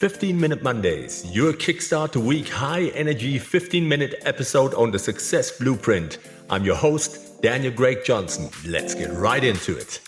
15-Minute Mondays, your kickstart to week high-energy 15-minute episode on the Success Blueprint. I'm your host, Daniel Greg Johnson. Let's get right into it.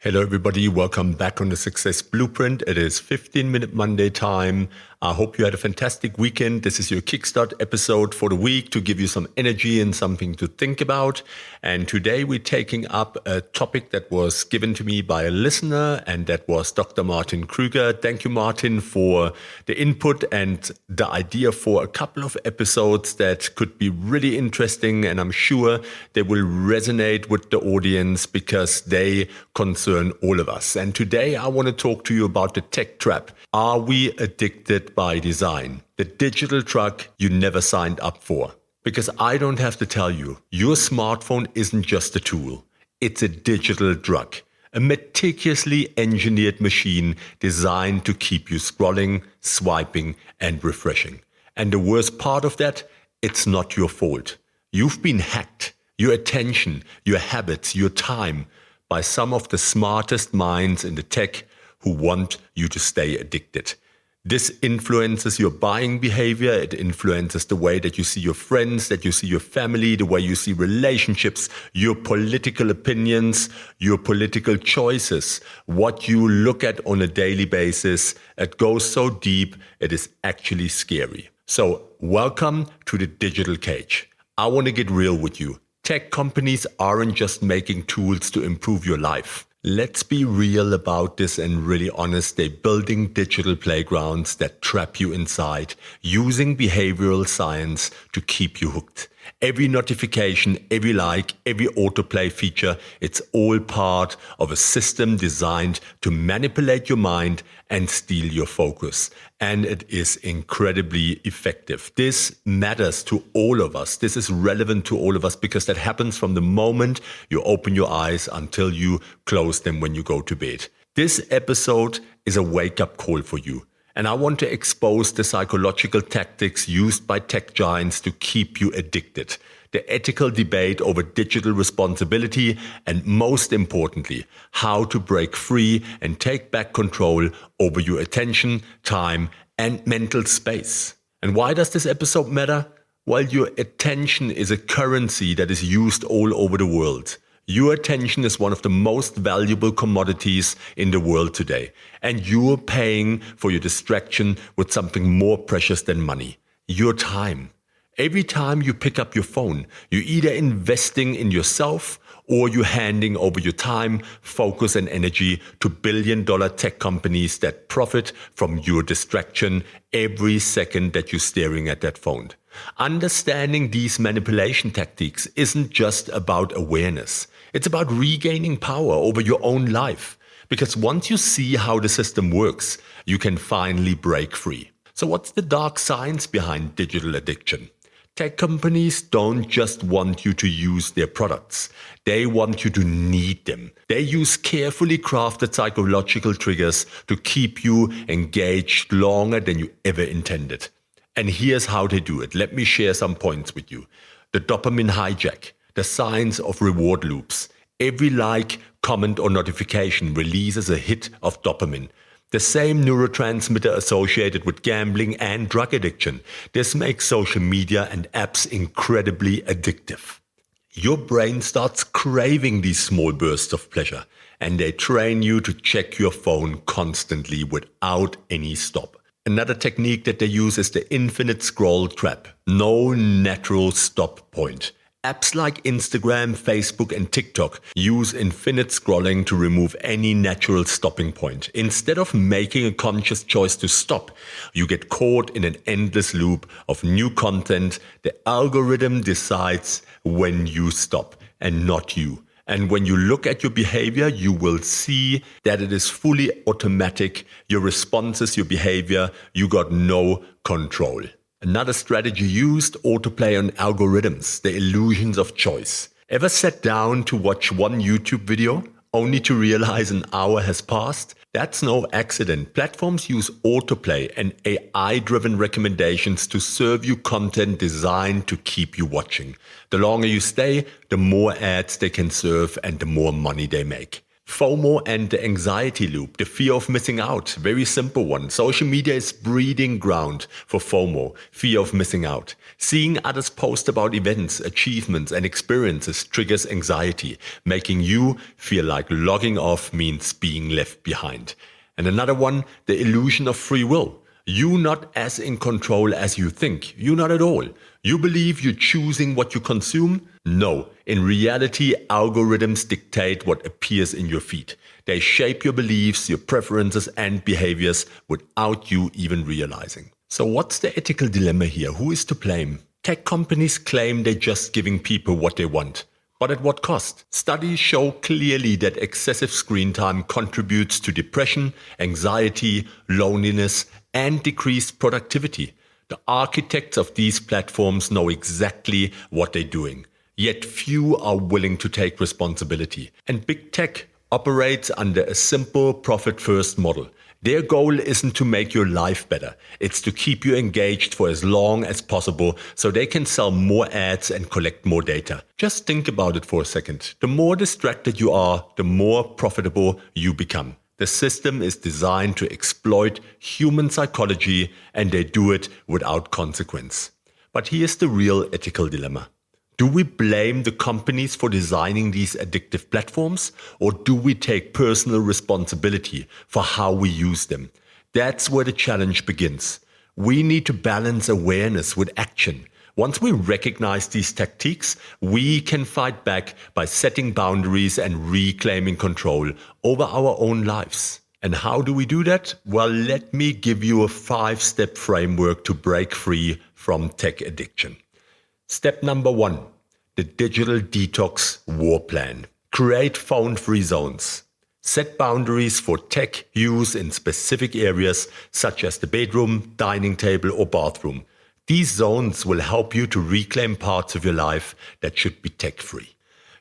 Hello everybody, welcome back on the Success Blueprint. It is 15-Minute Monday time. I hope you had a fantastic weekend. This is your kickstart episode for the week to give you some energy and something to think about. And today we're taking up a topic that was given to me by a listener, and that was Dr. Martin Kruger. Thank you, Martin, for the input and the idea for a couple of episodes that could be really interesting, and I'm sure they will resonate with the audience because they concern all of us. And today I want to talk to you about the tech trap. Are we addicted by design? The digital truck you never signed up for. Because I don't have to tell you, your smartphone isn't just a tool. It's a digital drug. A meticulously engineered machine designed to keep you scrolling, swiping, and refreshing. And the worst part of that, it's not your fault. You've been hacked. Your attention, your habits, your time, by some of the smartest minds in the tech who want you to stay addicted. This influences your buying behavior. It influences the way that you see your friends, that you see your family, the way you see relationships, your political opinions, your political choices, what you look at on a daily basis. It goes so deep, it is actually scary. So welcome to the digital cage. I want to get real with you. Tech companies aren't just making tools to improve your life. Let's be real about this and really honest. They're building digital playgrounds that trap you inside, using behavioral science to keep you hooked. Every notification, every like, every autoplay feature, it's all part of a system designed to manipulate your mind and steal your focus. And it is incredibly effective. This matters to all of us. This is relevant to all of us because that happens from the moment you open your eyes until you close them when you go to bed. This episode is a wake-up call for you. And I want to expose the psychological tactics used by tech giants to keep you addicted, the ethical debate over digital responsibility, and most importantly, how to break free and take back control over your attention, time, and mental space. And why does this episode matter? Well, your attention is a currency that is used all over the world. Your attention is one of the most valuable commodities in the world today. And you're paying for your distraction with something more precious than money, your time. Every time you pick up your phone, you're either investing in yourself or you're handing over your time, focus, and energy to billion-dollar tech companies that profit from your distraction every second that you're staring at that phone. Understanding these manipulation tactics isn't just about awareness. It's about regaining power over your own life. Because once you see how the system works, you can finally break free. So what's the dark science behind digital addiction? Tech companies don't just want you to use their products. They want you to need them. They use carefully crafted psychological triggers to keep you engaged longer than you ever intended. And here's how they do it. Let me share some points with you. The dopamine hijack, the science of reward loops. Every like, comment, or notification releases a hit of dopamine, the same neurotransmitter associated with gambling and drug addiction. This makes social media and apps incredibly addictive. Your brain starts craving these small bursts of pleasure, and they train you to check your phone constantly without any stop. Another technique that they use is the infinite scroll trap. No natural stop point. Apps like Instagram, Facebook, and TikTok use infinite scrolling to remove any natural stopping point. Instead of making a conscious choice to stop, you get caught in an endless loop of new content. The algorithm decides when you stop and not you. And when you look at your behavior, you will see that it is fully automatic. Your responses, your behavior, you got no control. Another strategy used, autoplay on algorithms, the illusions of choice. Ever sat down to watch one YouTube video only to realize an hour has passed? That's no accident. Platforms use autoplay and AI-driven recommendations to serve you content designed to keep you watching. The longer you stay, the more ads they can serve and the more money they make. FOMO and the anxiety loop, the fear of missing out. Very simple one. Social media is breeding ground for FOMO, fear of missing out. Seeing others post about events, achievements, and experiences triggers anxiety, making you feel like logging off means being left behind. And another one, the illusion of free will. You not as in control as you think. You not at all. You believe you're choosing what you consume? No. In reality, algorithms dictate what appears in your feed. They shape your beliefs, your preferences, and behaviors without you even realizing. So what's the ethical dilemma here? Who is to blame? Tech companies claim they're just giving people what they want. But at what cost? Studies show clearly that excessive screen time contributes to depression, anxiety, loneliness, and decreased productivity. The architects of these platforms know exactly what they're doing, yet few are willing to take responsibility. And big tech operates under a simple profit-first model. Their goal isn't to make your life better. It's to keep you engaged for as long as possible so they can sell more ads and collect more data. Just think about it for a second. The more distracted you are, the more profitable you become. The system is designed to exploit human psychology, and they do it without consequence. But here's the real ethical dilemma. Do we blame the companies for designing these addictive platforms, or do we take personal responsibility for how we use them? That's where the challenge begins. We need to balance awareness with action. Once we recognize these tactics, we can fight back by setting boundaries and reclaiming control over our own lives. And how do we do that? Well, let me give you a 5-step framework to break free from tech addiction. Step number 1, the digital detox war plan. Create phone-free zones. Set boundaries for tech use in specific areas such as the bedroom, dining table, or bathroom. These zones will help you to reclaim parts of your life that should be tech-free.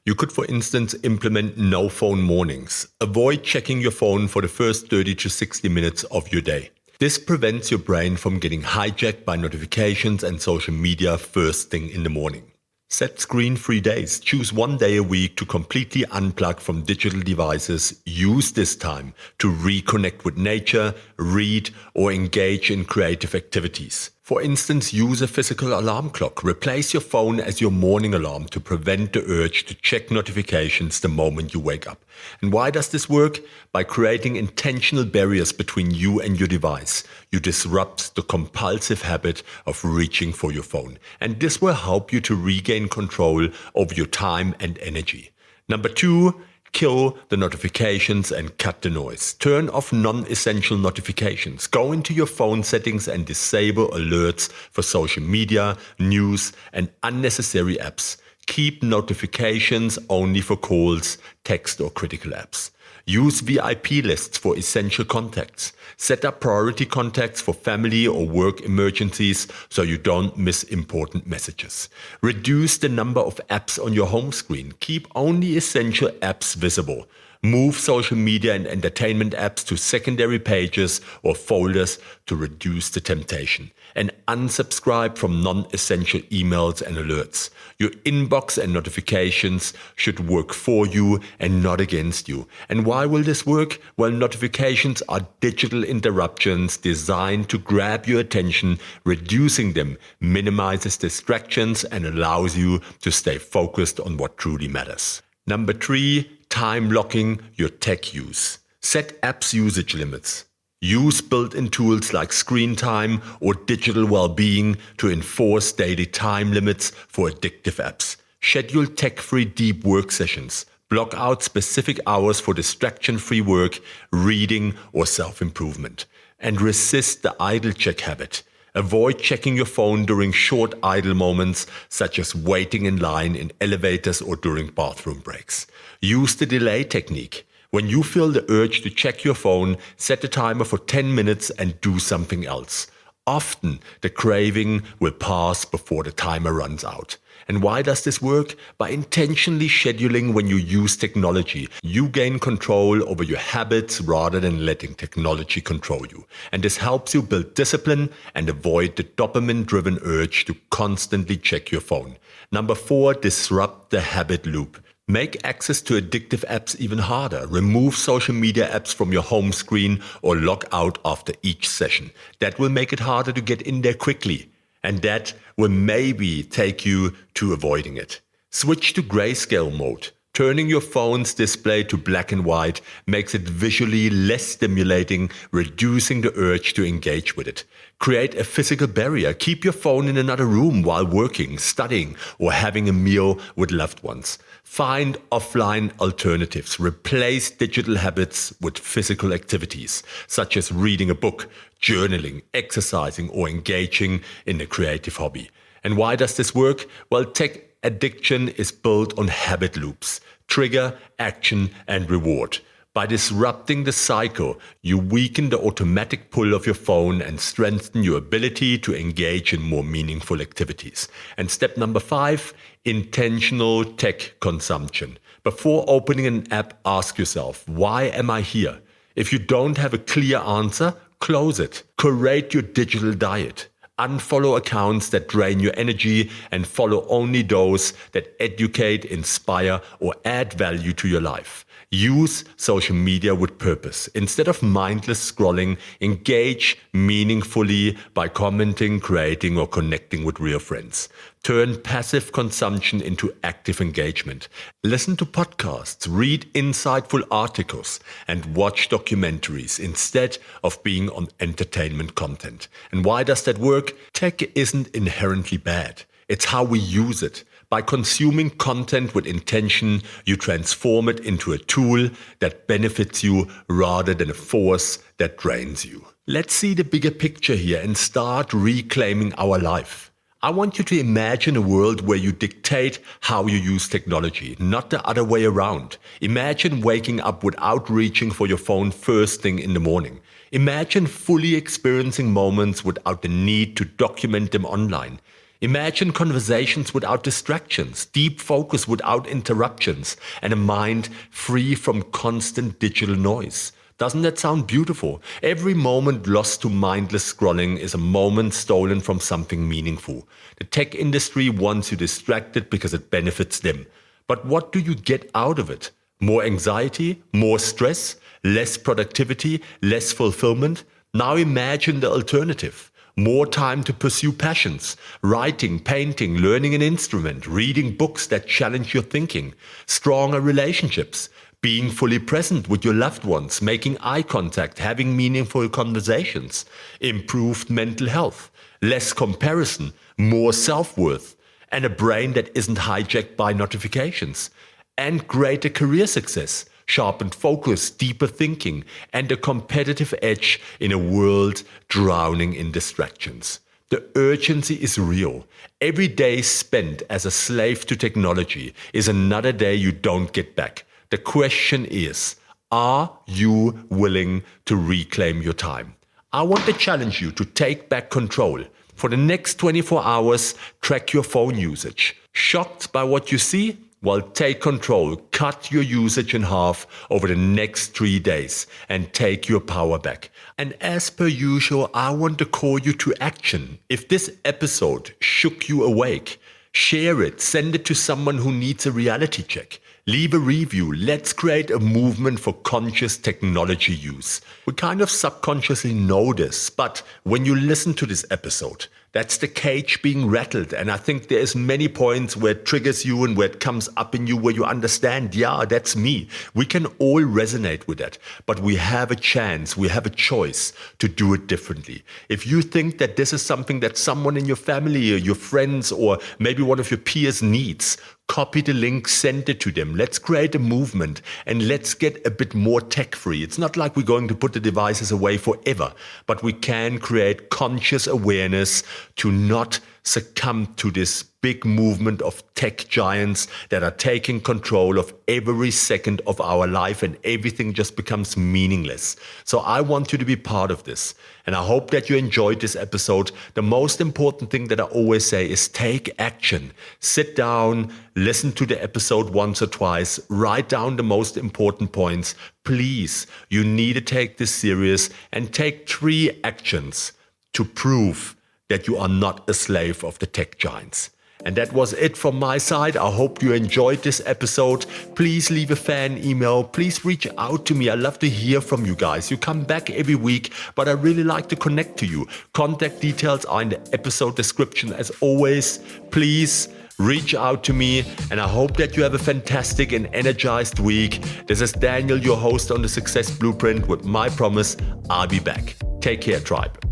You could, for instance, implement no phone mornings. Avoid checking your phone for the first 30 to 60 minutes of your day. This prevents your brain from getting hijacked by notifications and social media first thing in the morning. Set screen-free days. Choose one day a week to completely unplug from digital devices. Use this time to reconnect with nature, read, or engage in creative activities. For instance, use a physical alarm clock. Replace your phone as your morning alarm to prevent the urge to check notifications the moment you wake up. And why does this work? By creating intentional barriers between you and your device, you disrupt the compulsive habit of reaching for your phone. And this will help you to regain control over your time and energy. Number 2, kill the notifications and cut the noise. Turn off non-essential notifications. Go into your phone settings and disable alerts for social media, news, and unnecessary apps. Keep notifications only for calls, text, or critical apps. Use VIP lists for essential contacts. Set up priority contacts for family or work emergencies so you don't miss important messages. Reduce the number of apps on your home screen. Keep only essential apps visible. Move social media and entertainment apps to secondary pages or folders to reduce the temptation. And unsubscribe from non-essential emails and alerts. Your inbox and notifications should work for you and not against you. And why will this work? Well, notifications are digital interruptions designed to grab your attention. Reducing them minimizes distractions and allows you to stay focused on what truly matters. Number 3, time blocking your tech use. Set apps usage limits. Use built-in tools like screen time or digital well-being to enforce daily time limits for addictive apps. Schedule tech-free deep work sessions. Block out specific hours for distraction-free work, reading, or self-improvement. And resist the idle check habit. Avoid checking your phone during short idle moments, such as waiting in line in elevators or during bathroom breaks. Use the delay technique. When you feel the urge to check your phone, set a timer for 10 minutes and do something else. Often, the craving will pass before the timer runs out. And why does this work? By intentionally scheduling when you use technology, you gain control over your habits rather than letting technology control you. And this helps you build discipline and avoid the dopamine-driven urge to constantly check your phone. Number 4, disrupt the habit loop. Make access to addictive apps even harder. Remove social media apps from your home screen or log out after each session. That will make it harder to get in there quickly. And that will maybe take you to avoiding it. Switch to grayscale mode. Turning your phone's display to black and white makes it visually less stimulating, reducing the urge to engage with it. Create a physical barrier. Keep your phone in another room while working, studying, or having a meal with loved ones. Find offline alternatives. Replace digital habits with physical activities, such as reading a book, journaling, exercising, or engaging in a creative hobby. And why does this work? Well, tech addiction is built on habit loops: trigger, action, and reward. By disrupting the cycle, you weaken the automatic pull of your phone and strengthen your ability to engage in more meaningful activities. And step number 5, intentional tech consumption. Before opening an app, ask yourself, why am I here? If you don't have a clear answer, close it. Curate your digital diet. Unfollow accounts that drain your energy and follow only those that educate, inspire, or add value to your life. Use social media with purpose. Instead of mindless scrolling, engage meaningfully by commenting, creating, or connecting with real friends. Turn passive consumption into active engagement. Listen to podcasts, read insightful articles, and watch documentaries instead of being on entertainment content. And why does that work? Tech isn't inherently bad. It's how we use it. By consuming content with intention, you transform it into a tool that benefits you rather than a force that drains you. Let's see the bigger picture here and start reclaiming our life. I want you to imagine a world where you dictate how you use technology, not the other way around. Imagine waking up without reaching for your phone first thing in the morning. Imagine fully experiencing moments without the need to document them online. Imagine conversations without distractions, deep focus without interruptions, and a mind free from constant digital noise. Doesn't that sound beautiful? Every moment lost to mindless scrolling is a moment stolen from something meaningful. The tech industry wants you distracted because it benefits them. But what do you get out of it? More anxiety? More stress? Less productivity? Less fulfillment? Now imagine the alternative. More time to pursue passions, writing, painting, learning an instrument, reading books that challenge your thinking, stronger relationships, being fully present with your loved ones, making eye contact, having meaningful conversations, improved mental health, less comparison, more self-worth, and a brain that isn't hijacked by notifications, and greater career success, sharpened focus, deeper thinking, and a competitive edge in a world drowning in distractions. The urgency is real. Every day spent as a slave to technology is another day you don't get back. The question is, are you willing to reclaim your time? I want to challenge you to take back control. For the next 24 hours, track your phone usage. Shocked by what you see? Well, take control, cut your usage in half over the next 3 days and take your power back. And as per usual, I want to call you to action. If this episode shook you awake, share it, send it to someone who needs a reality check. Leave a review. Let's create a movement for conscious technology use. We kind of subconsciously know this, but when you listen to this episode, that's the cage being rattled. And I think there's many points where it triggers you and where it comes up in you, where you understand, yeah, that's me. We can all resonate with that, but we have a chance, we have a choice to do it differently. If you think that this is something that someone in your family or your friends or maybe one of your peers needs, copy the link, send it to them. Let's create a movement and let's get a bit more tech-free. It's not like we're going to put the devices away forever, but we can create conscious awareness to not succumb to this big movement of tech giants that are taking control of every second of our life and everything just becomes meaningless. So I want you to be part of this. And I hope that you enjoyed this episode. The most important thing that I always say is take action. Sit down, listen to the episode once or twice, write down the most important points. Please, you need to take this serious and take 3 actions to prove that you are not a slave of the tech giants. And that was it from my side. I hope you enjoyed this episode. Please leave a fan email. Please reach out to me. I love to hear from you guys. You come back every week, but I really like to connect to you. Contact details are in the episode description as always. Please reach out to me, and I hope that you have a fantastic and energized week. This is Daniel, your host on the Success Blueprint, with my promise, I'll be back. Take care, tribe.